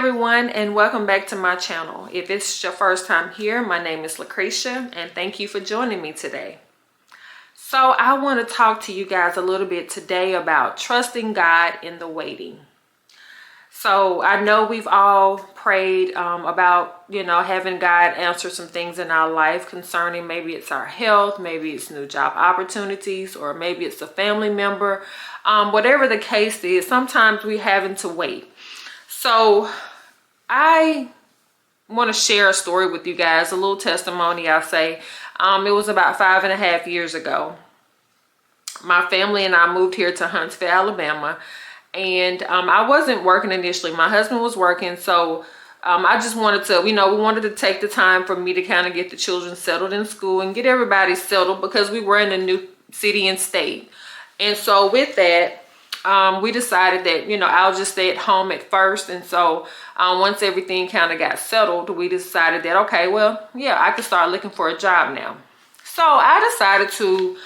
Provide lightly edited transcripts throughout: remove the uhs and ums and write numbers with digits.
everyone, and welcome back to my channel. If it's your first time here, my name is LaCresia, and thank you for joining me today. So I want to talk to you guys a little bit today about trusting God in the waiting. So I know we've all prayed about, having God answer some things in our life concerning maybe it's our health, maybe it's new job opportunities, or maybe it's a family member. Whatever the case is, sometimes we're having to wait. So I want to share a story with you guys, a little testimony, I'll say. It was about 5.5 years ago. My family and I moved here to Huntsville, Alabama. And I wasn't working initially. My husband was working. So I just wanted to, we wanted to take the time for me to kind of get the children settled in school and get everybody settled because we were in a new city and state. And so with that, we decided that, I'll just stay at home at first. And so once everything kind of got settled, we decided that, okay, well, yeah, I could start looking for a job now. So I decided to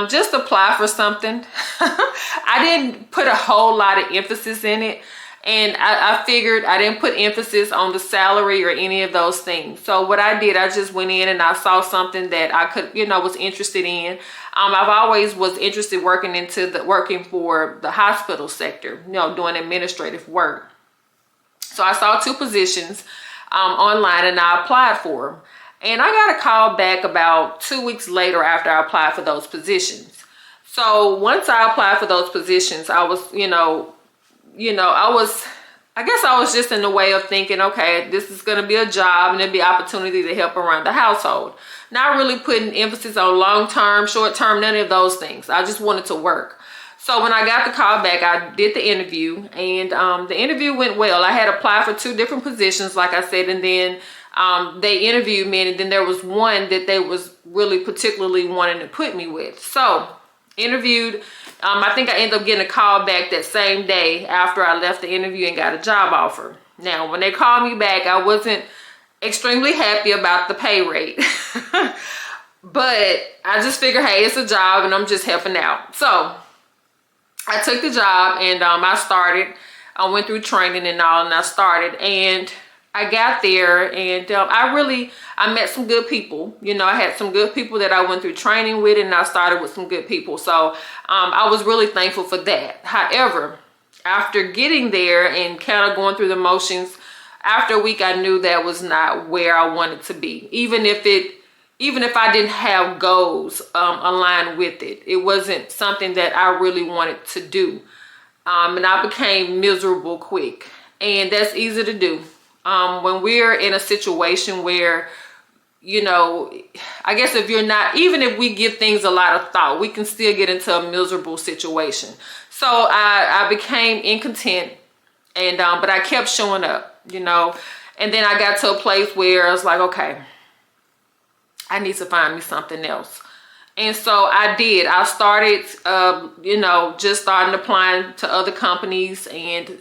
just apply for something. I didn't put a whole lot of emphasis in it. And I figured I didn't put emphasis on the salary or any of those things. So what I did, I just went in and I saw something that I could, was interested in. I've always was interested working for the hospital sector, doing administrative work. So I saw 2 positions online and I applied for them. And I got a call back about 2 weeks later after I applied for those positions. So once I applied for those positions, I was, I guess I was just in the way of thinking, okay, this is going to be a job and there'll be opportunity to help around the household. Not really putting emphasis on long-term, short-term, none of those things. I just wanted to work. So when I got the call back, I did the interview and the interview went well. I had applied for 2 different positions, like I said, and then they interviewed me, and then there was one that they was really particularly wanting to put me with. So interviewed, I think I ended up getting a call back that same day after I left the interview and got a job offer. Now, when they called me back, I wasn't extremely happy about the pay rate. But I just figured, hey, it's a job and I'm just helping out. So I took the job and I started. I went through training and all, and I started. And I got there and I met some good people. I had some good people that I went through training with, and I started with some good people. So I was really thankful for that. However, after getting there and kind of going through the motions, after a week, I knew that was not where I wanted to be. Even if I didn't have goals aligned with it, it wasn't something that I really wanted to do. And I became miserable quick. And that's easy to do. When we're in a situation where, I guess if you're not, even if we give things a lot of thought, we can still get into a miserable situation. So I became incontent, and but I kept showing up, and then I got to a place where I was like, okay, I need to find me something else. And so I did. I started, just starting applying to other companies and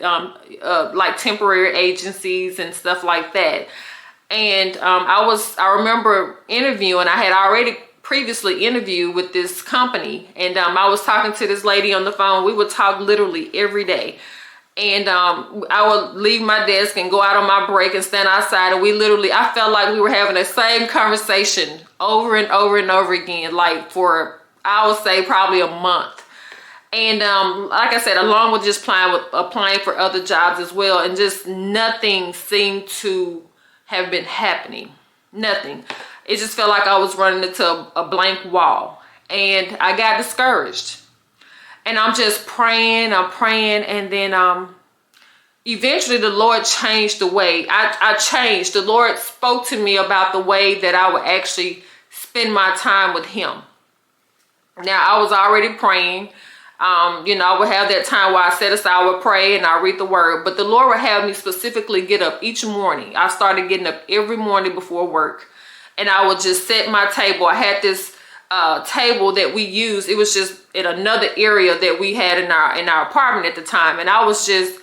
like temporary agencies and stuff like that. And I remember interviewing. I had already previously interviewed with this company, and I was talking to this lady on the phone. We would talk literally every day. And I would leave my desk and go out on my break and stand outside. And I felt like we were having the same conversation over and over and over again, like for, I would say, probably a month. And like I said, along with just applying for other jobs as well. And just nothing seemed to have been happening. Nothing. It just felt like I was running into a blank wall. And I got discouraged. And I'm just praying, and then eventually the Lord changed the way. I changed. The Lord spoke to me about the way that I would actually spend my time with Him. Now, I was already praying. I would have that time where I set aside, I would pray and I read the word. But the Lord would have me specifically get up each morning. I started getting up every morning before work. And I would just set my table. I had this table that we used. It was just in another area that we had in our apartment at the time. And I would sit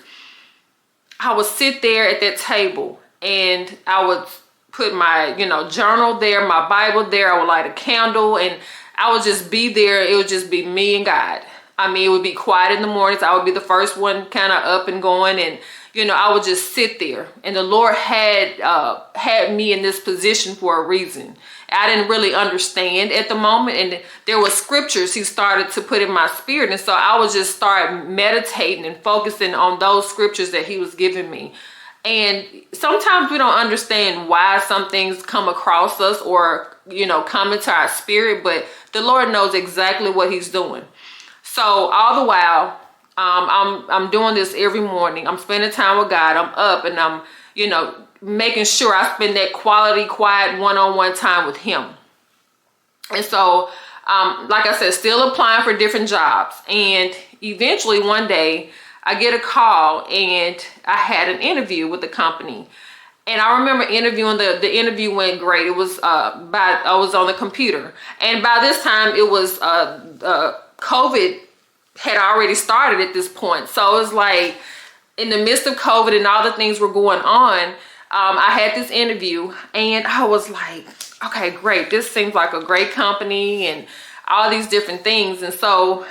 there at that table and I would put my, journal there, my Bible there. I would light a candle and I would just be there. It would just be me and God. I mean, it would be quiet in the mornings. I would be the first one kind of up and going, and I would just sit there. And the Lord had me in this position for a reason. I didn't really understand at the moment, and there were scriptures he started to put in my spirit, and so I would just start meditating and focusing on those scriptures that he was giving me. And sometimes we don't understand why some things come across us or come into our spirit, but the Lord knows exactly what he's doing. So all the while, I'm doing this every morning. I'm spending time with God. I'm up and I'm making sure I spend that quality, quiet, one-on-one time with him. And so, like I said, still applying for different jobs. And eventually one day I get a call and I had an interview with the company. And I remember interviewing, the interview went great. It was, I was on the computer. And by this time it was, COVID had already started at this point. So it was like in the midst of COVID and all the things were going on, I had this interview and I was like, okay, great. This seems like a great company and all these different things. And so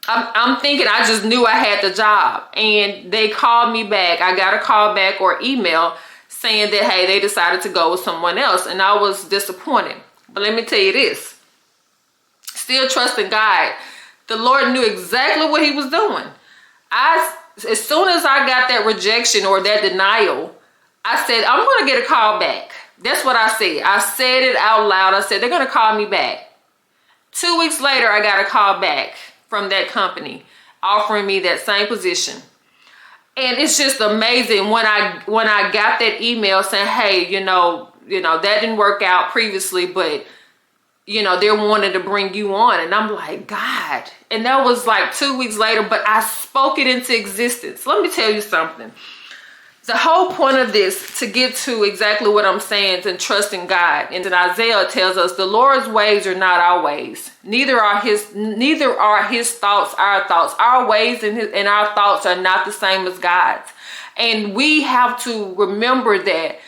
I'm thinking I just knew I had the job, and they called me back. I got a call back or email saying that, hey, they decided to go with someone else. And I was disappointed. But let me tell you this, still trusting God. The Lord knew exactly what he was doing. As soon as I got that rejection or that denial, I said, I'm going to get a call back. That's what I said. I said it out loud. I said, they're going to call me back. 2 weeks later, I got a call back from that company offering me that same position. And it's just amazing when I got that email saying, hey, that didn't work out previously, but they're wanting to bring you on. And I'm like, God. And that was like 2 weeks later, but I spoke it into existence. Let me tell you something. The whole point of this, to get to exactly what I'm saying, and trusting God. And then Isaiah tells us the Lord's ways are not our ways. Neither are his thoughts our thoughts. Our ways and our thoughts are not the same as God's. And we have to remember that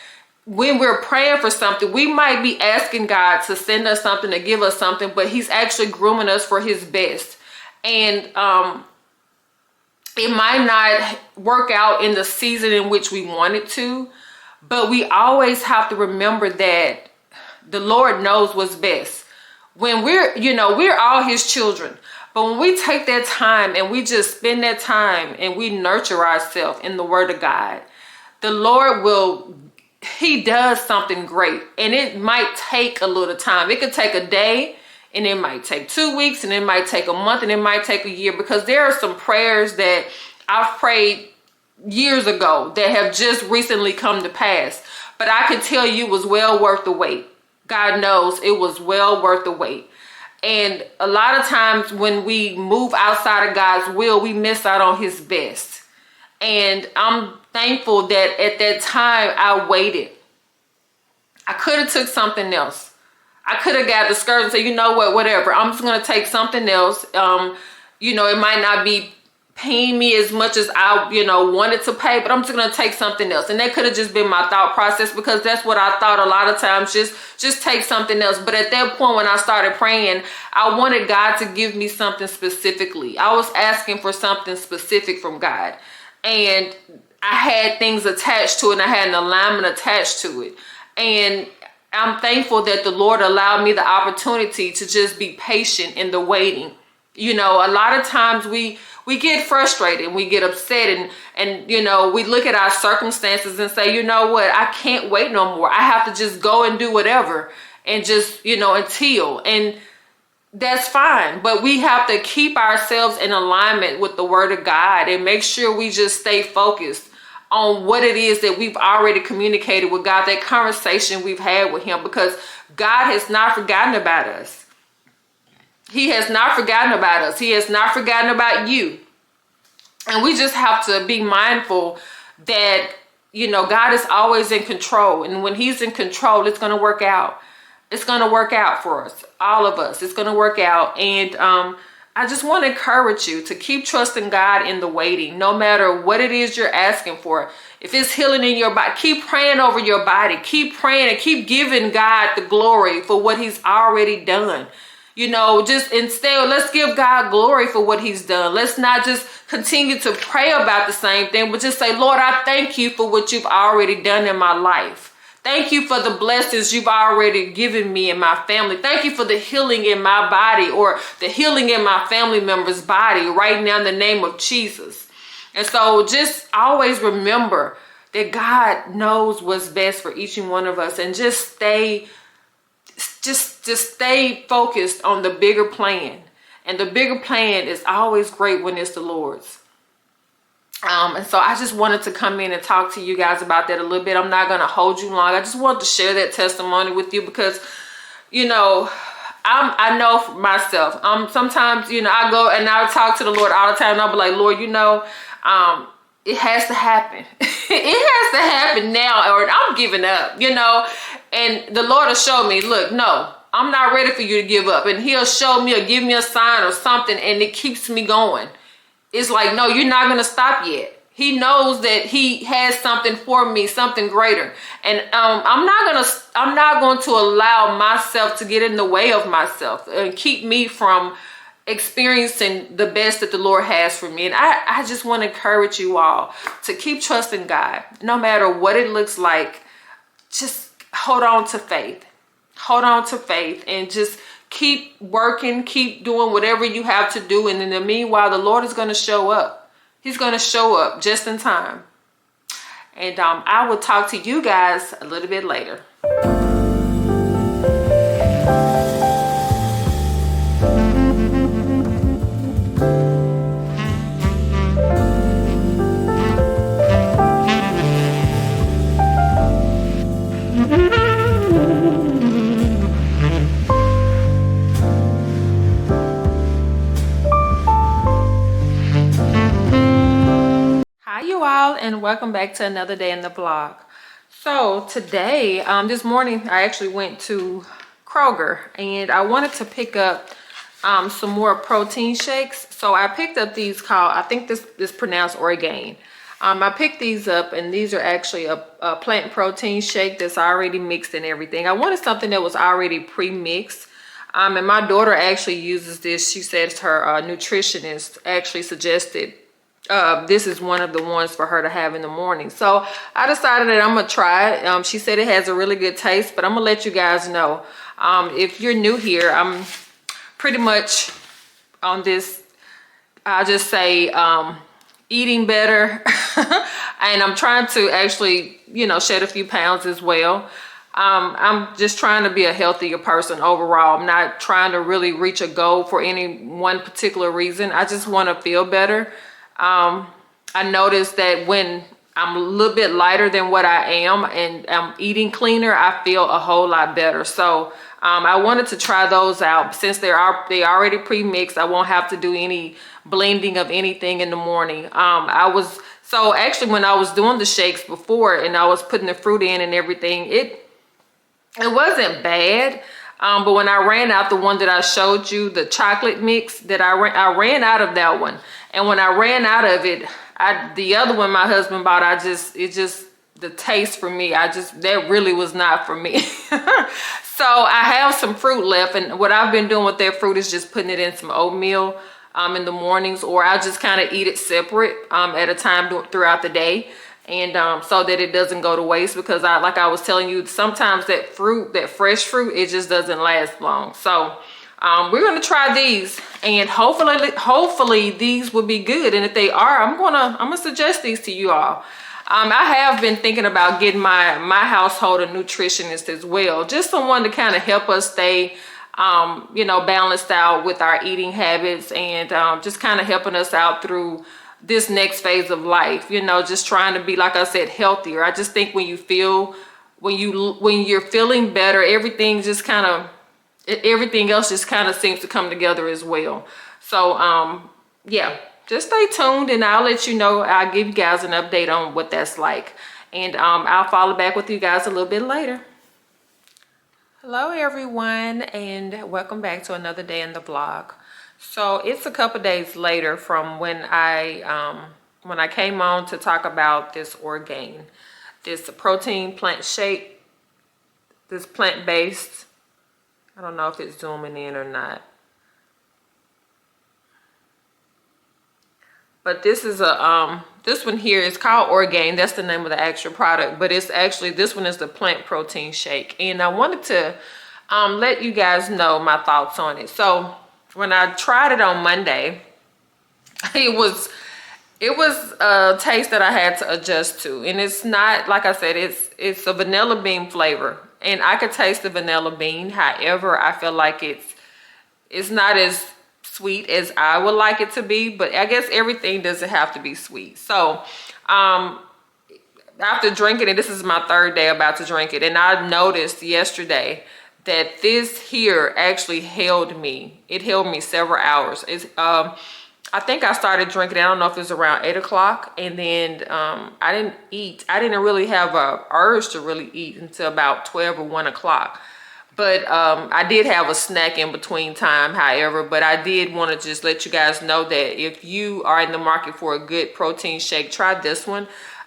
when we're praying for something, we might be asking God to send us something, to give us something, but he's actually grooming us for his best. And it might not work out in the season in which we want it to, but we always have to remember that the Lord knows what's best. When we're all his children, but when we take that time and we just spend that time and we nurture ourselves in the word of God, the Lord he does something great. And it might take a little time. It could take a day, and it might take 2 weeks, and it might take a month, and it might take a year, because there are some prayers that I've prayed years ago that have just recently come to pass. But I can tell you it was well worth the wait. God knows it was well worth the wait. And a lot of times when we move outside of God's will, we miss out on his best. And I'm thankful that at that time I waited. I could have took something else. I could have got discouraged and said, you know what, whatever. I'm just going to take something else. It might not be paying me as much as I, wanted to pay, but I'm just going to take something else. And that could have just been my thought process, because that's what I thought a lot of times, just take something else. But at that point, when I started praying, I wanted God to give me something specifically. I was asking for something specific from God. And I had things attached to it, and I had an alignment attached to it. And I'm thankful that the Lord allowed me the opportunity to just be patient in the waiting. A lot of times we get frustrated and we get upset and we look at our circumstances and say, you know what, I can't wait no more. I have to just go and do whatever and just, until. And that's fine. But we have to keep ourselves in alignment with the word of God and make sure we just stay focused on what it is that we've already communicated with God, that conversation we've had with him, because God has not forgotten about us. He has not forgotten about us. He has not forgotten about you. And we just have to be mindful that, God is always in control. And when he's in control, it's going to work out. It's going to work out for us, all of us. It's going to work out. And I just want to encourage you to keep trusting God in the waiting, no matter what it is you're asking for. If it's healing in your body, keep praying over your body. Keep praying and keep giving God the glory for what he's already done. You know, just instead, let's give God glory for what he's done. Let's not just continue to pray about the same thing, but just say, Lord, I thank you for what you've already done in my life. Thank you for the blessings you've already given me and my family. Thank you for the healing in my body, or the healing in my family member's body right now in the name of Jesus. And so just always remember that God knows what's best for each and one of us, and just stay focused on the bigger plan. And the bigger plan is always great when it's the Lord's. And so I just wanted to come in and talk to you guys about that a little bit. I'm not going to hold you long. I just wanted to share that testimony with you because, you know, I know for myself. Sometimes, you know, I go and I talk to the Lord all the time. And I'll be like, Lord, you know, it has to happen. It has to happen now, or I'm giving up, you know. And the Lord will show me, look, no, I'm not ready for you to give up. And he'll show me or give me a sign or something, and it keeps me going. It's like, no, you're not going to stop yet. He knows that he has something for me, something greater. And I'm not going to allow myself to get in the way of myself and keep me from experiencing the best that the Lord has for me. And I just want to encourage you all to keep trusting God. No matter what it looks like, just hold on to faith. Hold on to faith and just keep working, keep doing whatever you have to do. And in the meanwhile, the Lord is going to show up. He's going to show up just in time. And I will talk to you guys a little bit later. And welcome back to another day in the vlog. So today, this morning, I actually went to Kroger and I wanted to pick up some more protein shakes. So I picked up these called, I think this is pronounced Orgain. I picked these up, and these are actually a plant protein shake that's already mixed and everything. I wanted something that was already pre-mixed. And my daughter actually uses this. She says her nutritionist actually suggested this is one of the ones for her to have in the morning. So I decided that I'm gonna try it. She said it has a really good taste, but I'm gonna let you guys know. If you're new here, I'm pretty much on this, I'll just say eating better. And I'm trying to actually, you know, shed a few pounds as well. I'm just trying to be a healthier person overall. I'm not trying to really reach a goal for any one particular reason. I just want to feel better. I noticed that when I'm a little bit lighter than what I am and I'm eating cleaner, I feel a whole lot better. So I wanted to try those out. Since they already pre-mixed, I won't have to do any blending of anything in the morning. So actually when I was doing the shakes before and I was putting the fruit in and everything, it wasn't bad. But when I ran out the one that I showed you, the chocolate mix, that I ran out of that one. And when I ran out of it, the other one my husband bought, the taste for me, that really was not for me. So I have some fruit left, and what I've been doing with that fruit is just putting it in some oatmeal in the mornings, or I'll just kind of eat it separate at a time throughout the day. And so that it doesn't go to waste, because like I was telling you, sometimes that fresh fruit, it just doesn't last long. So we're going to try these, and hopefully these will be good. And if they are, I'm gonna suggest these to you all. I have been thinking about getting my household a nutritionist as well, just someone to kind of help us stay you know, balanced out with our eating habits, and just kind of helping us out through this next phase of life, you know, just trying to be, like I said, healthier. I just think when you're feeling better, everything else just kind of seems to come together as well. So yeah, just stay tuned, and I'll let you know. I'll give you guys an update on what that's like, and I'll follow back with you guys a little bit later. Hello everyone, and welcome back to another day in the vlog. So it's a couple days later from when I came on to talk about this Orgain, this protein plant shake, this plant-based I don't know if it's zooming in or not. But this is a this one here is called Orgain. That's the name of the actual product, but it's actually, this one is the plant protein shake. And I wanted to let you guys know my thoughts on it. So when I tried it on Monday, it was a taste that I had to adjust to. And it's not, like I said, it's a vanilla bean flavor, and I could taste the vanilla bean. However, I feel like it's not as sweet as I would like it to be, but I guess everything doesn't have to be sweet. So after drinking it, this is my third day about to drink it, and I noticed yesterday that this here actually held me. It held me several hours. It's I think I started drinking it, I don't know if it was around 8 o'clock, and then I didn't eat. I didn't really have a urge to really eat until about 12 or 1 o'clock. But I did have a snack in between time, however, but I did want to just let you guys know that if you are in the market for a good protein shake, try this one.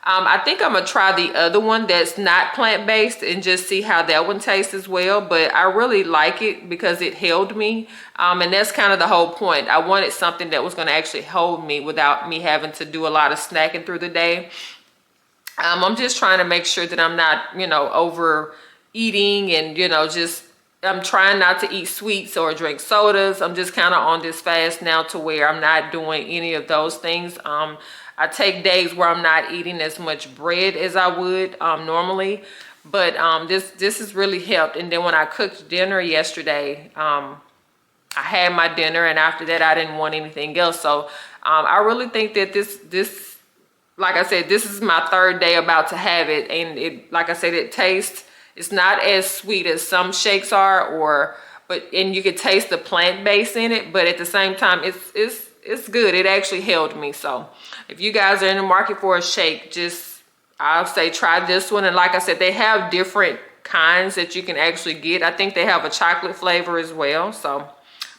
I think I'm going to try the other one that's not plant-based and just see how that one tastes as well. But I really like it because it held me. And that's kind of the whole point. I wanted something that was going to actually hold me without me having to do a lot of snacking through the day. I'm just trying to make sure that I'm not, overeating and, I'm trying not to eat sweets or drink sodas. I'm just kind of on this fast now to where I'm not doing any of those things. I take days where I'm not eating as much bread as I would normally, but this has really helped. And then when I cooked dinner yesterday, I had my dinner, and after that I didn't want anything else. So I really think that this, like I said, this is my third day about to have it, and it, like I said, it tastes. It's not as sweet as some shakes are, and you could taste the plant base in it, but at the same time, it's good. It actually held me. So if you guys are in the market for a shake, I'll say try this one. And like I said, they have different kinds that you can actually get. I think they have a chocolate flavor as well. So,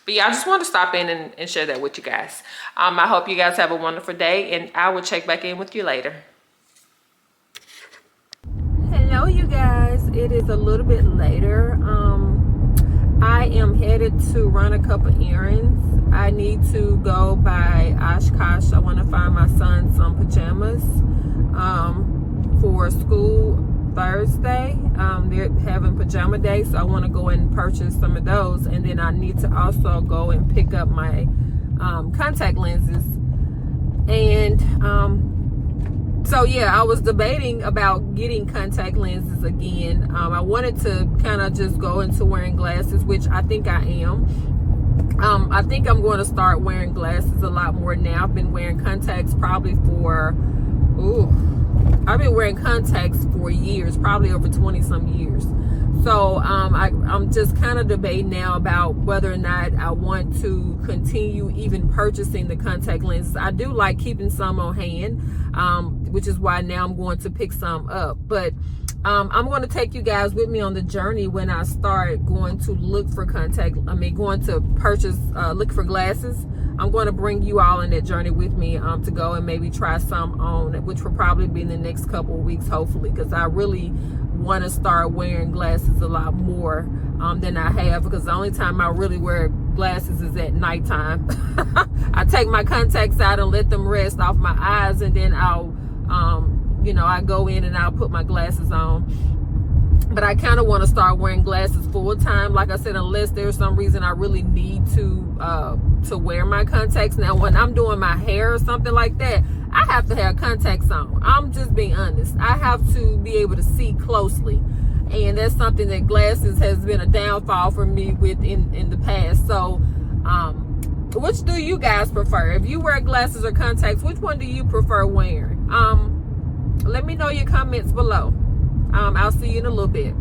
but yeah, I just want to stop in and share that with you guys. I hope you guys have a wonderful day, and I will check back in with you later. Hello, you guys. It is a little bit later. I am headed to run a couple errands. I need to go by Oshkosh. I want to find my son some pajamas for school Thursday. They're having pajama day, so I want to go and purchase some of those. And then I need to also go and pick up my contact lenses. And so yeah, I was debating about getting contact lenses again. I wanted to kind of just go into wearing glasses, which I think I am. I think I'm going to start wearing glasses a lot more now. I've been wearing contacts probably I've been wearing contacts for years, probably over 20 some years. So I'm just kind of debating now about whether or not I want to continue even purchasing the contact lenses. I do like keeping some on hand, which is why now I'm going to pick some up. But I'm going to take you guys with me on the journey when I start going to look for going to purchase, look for glasses. I'm going to bring you all in that journey with me to go and maybe try some on, which will probably be in the next couple of weeks, hopefully, because I really want to start wearing glasses a lot more than I have, because the only time I really wear glasses is at nighttime. I take my contacts out and let them rest off my eyes, and then I'll I go in and I'll put my glasses on. But I kind of want to start wearing glasses full time, like I said, unless there's some reason I really need to wear my contacts. Now, when I'm doing my hair or something like that, I have to have contacts on. I'm just being honest. I have to be able to see closely, and that's something that glasses has been a downfall for me with in the past. So which do you guys prefer? If you wear glasses or contacts, which one do you prefer wearing? Let me know your comments below. I'll see you in a little bit.